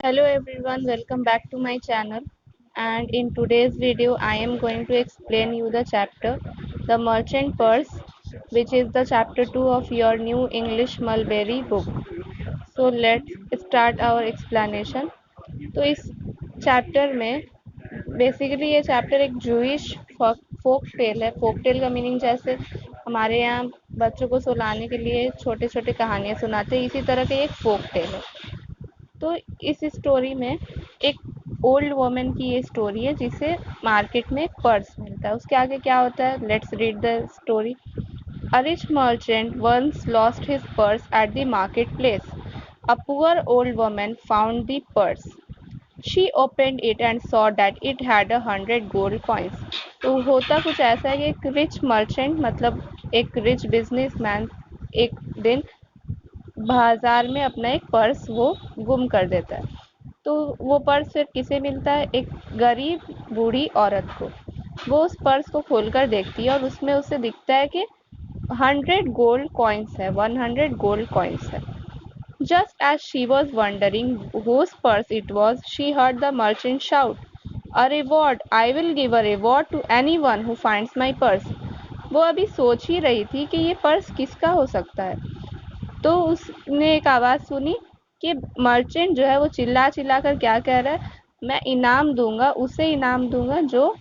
Hello everyone, welcome back to my channel. And in today's video, I am going to explain you the chapter The Merchant Purse, which is the chapter 2 of your new English Mulberry book. So let's start our explanation. तो इस chapter में basically ये chapter एक Jewish folk tale है. Folk tale का meaning जैसे हमारे यहाँ बच्चों को सुलाने के लिए छोटे छोटे कहानियाँ सुनाते हैं, इसी तरह का एक फोक टेल है. तो इस स्टोरी में एक ओल्ड वुमन की ये स्टोरी है जिसे मार्केट में एक पर्स मिलता है. उसके आगे क्या होता है, let's read the story. A rich merchant once lost his purse at the marketplace. A poor old woman found the purse. She opened it and saw that it had 100 gold coins. तो होता कुछ ऐसा है कि एक rich merchant मतलब एक rich businessman एक दिन बाजार में अपना एक पर्स वो गुम कर देता है. तो वो पर्स फिर किसे मिलता है, एक गरीब बूढ़ी औरत को. वो उस पर्स को खोलकर देखती है और उसमें उसे दिखता है कि 100 गोल्ड कॉइन्स है, 100 गोल्ड कॉइन्स है. Just as she was wondering whose purse it was, she heard the merchant shout, "A reward! I will give a reward to anyone who finds my purse." वो अभी सोच ही रही थी कि ये purse किसका हो सकता है, तो उसने एक आवाज़ सुनी कि मर्चेंट जो है वो चिल्ला चिल्ला कर क्या कह रहा है, मैं इनाम दूंगा, उसे इनाम दूंगा जो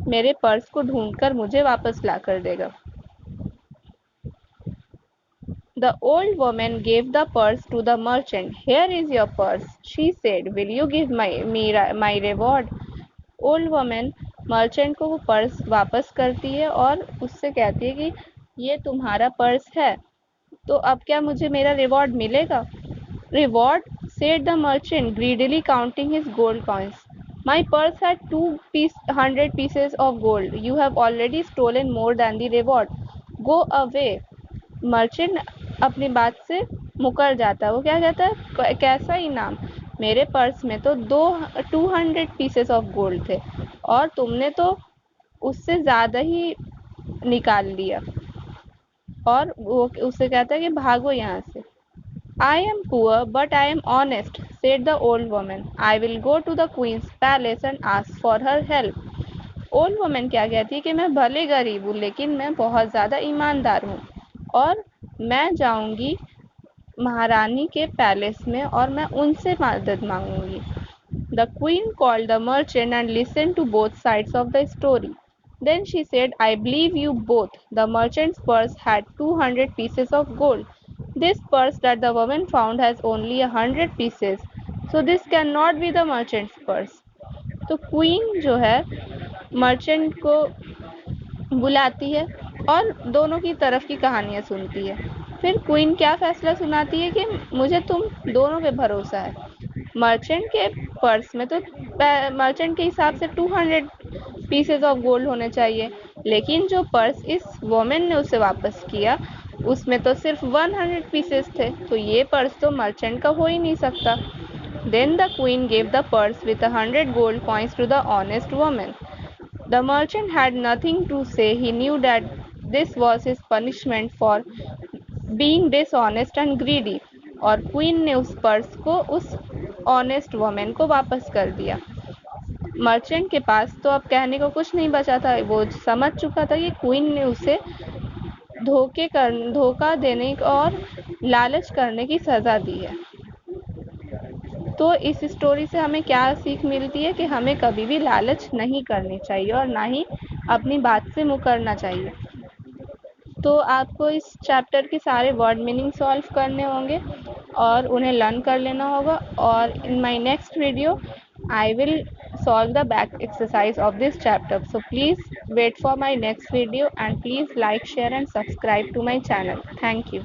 मेरे पर्स को ढूंढकर मुझे वापस ला कर देगा. The old woman gave the purse to the merchant. "Here is your purse," she said. "Will you give my reward?" Old woman merchant को वो पर्स वापस करती है और उससे कहती है कि ये तुम्हारा पर्स है, तो अब क्या मुझे मेरा रिवॉर्ड मिलेगा? "Reward?" said the merchant, greedily counting his gold coins. "My purse had 200 pieces of gold. You have already stolen more than the reward. Go away." Merchant अपनी बात से मुकर जाता है. वो क्या कहता है, कैसा इनाम, मेरे पर्स में तो 200 पीसेस ऑफ गोल्ड थे और तुमने तो उससे ज़्यादा ही निकाल लिया. और वो उससे कहता है कि भागो यहाँ से. "I am poor, but I am honest," said the old woman. "I will go to the queen's palace and ask for her help." Old woman क्या कहती है कि मैं भले गरीब हूँ लेकिन मैं बहुत ज़्यादा ईमानदार हूँ और मैं जाऊँगी महारानी के पैलेस में और मैं उनसे मदद मांगूंगी. The queen called the merchant and listened to both sides of the story. Then she said, "I believe you both. The merchant's purse had 200 pieces of gold. This purse that the woman found has only 100 pieces. So this cannot be the merchant's purse." तो queen जो है merchant को बुलाती है और दोनों की तरफ की कहानियाँ सुनती है. फिर क्वीन क्या फैसला सुनाती है कि मुझे तुम दोनों पे भरोसा है. मर्चेंट के पर्स में तो मर्चेंट के हिसाब से 200 पीसेस ऑफ गोल्ड होने चाहिए, लेकिन जो पर्स इस वोमेन ने उसे वापस किया उसमें तो सिर्फ 100 पीसेस थे, तो ये पर्स तो मर्चेंट का हो ही नहीं सकता. Then the queen gave the purse with 100 gold coins to the honest woman. The merchant had nothing to say. He knew that this was his punishment for being dishonest and greedy. और queen ने उस purse को उस honest woman को वापस कर दिया. Merchant के पास तो अब कहने को कुछ नहीं बचा था. वो समझ चुका था कि क्वीन ने उसे धोखा देने और लालच करने की सज़ा दी है. तो इस स्टोरी से हमें क्या सीख मिलती है कि हमें कभी भी लालच नहीं करनी चाहिए और ना ही अपनी बात से मुकरना चाहिए. तो आपको इस चैप्टर के सारे वर्ड मीनिंग सॉल्व करने होंगे और उन्हें लर्न कर लेना होगा. और in my next video I will solve the back exercise of this chapter. So please wait for my next video and please like, share and subscribe to my channel. Thank you.